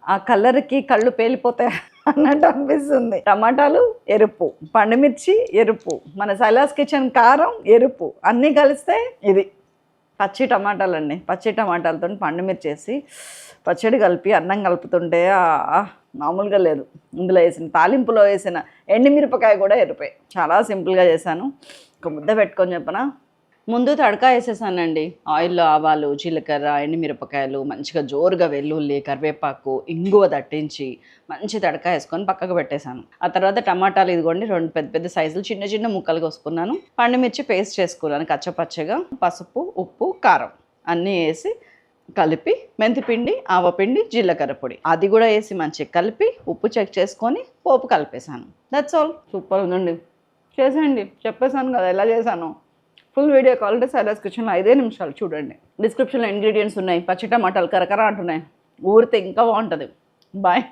ఆ కలర్కి కళ్ళు పేలిపోతాయి అన్నట్టు అనిపిస్తుంది. టమాటాలు ఎరుపు, పండుమిర్చి ఎరుపు, మన సైలాస్ కిచెన్ కారం ఎరుపు, అన్నీ కలిస్తే ఇది పచ్చి టమాటాలండి. పచ్చి టమాటాలతో పండుమిర్చి వేసి పచ్చడి కలిపి అన్నం కలుపుతుంటే మామూలుగా లేదు. ఇందులో వేసిన తాలింపులో వేసిన ఎండుమిరపకాయ కూడా ఎరుపే. చాలా సింపుల్గా చేశాను. ఒక ముద్ద పెట్టుకొని చెప్పనా, ముందు తడకా వేసేసానండి. ఆయిల్లో ఆవాలు, జీలకర్ర, ఎండుమిరపకాయలు, మంచిగా జోరుగా వెల్లుల్లి, కరివేపాకు, ఇంగువ దట్టించి మంచి తడకా వేసుకొని పక్కకు పెట్టేశాను. ఆ తర్వాత టమాటాలు ఇదిగోండి 2 పెద్ద పెద్ద సైజులు చిన్న చిన్న ముక్కలు కోసుకున్నాను. పండుమిర్చి పేస్ట్ చేసుకున్నాను కచ్చపచ్చగా. పసుపు, ఉప్పు, కారం అన్నీ వేసి కలిపి మెంతిపిండి, ఆవపిండి, జీలకర్ర పొడి అది కూడా వేసి మంచిగా కలిపి ఉప్పు చెక్ చేసుకొని పోపు కలిపేశాను. That's all. సూపర్ ఉందండి. చేసేయండి, చెప్పేశాను కదా ఎలా చేశాను. ఫుల్ వీడియో కావాలంటే సైలాస్ కిచెన్లో 5 నిమిషాలు చూడండి. డిస్క్రిప్షన్లో ఇంగ్రీడియంట్స్ ఉన్నాయి. పచ్చి టమాటాలు కరకర అంటున్నాయి, ఊరితే ఇంకా బాగుంటుంది. బాయ్.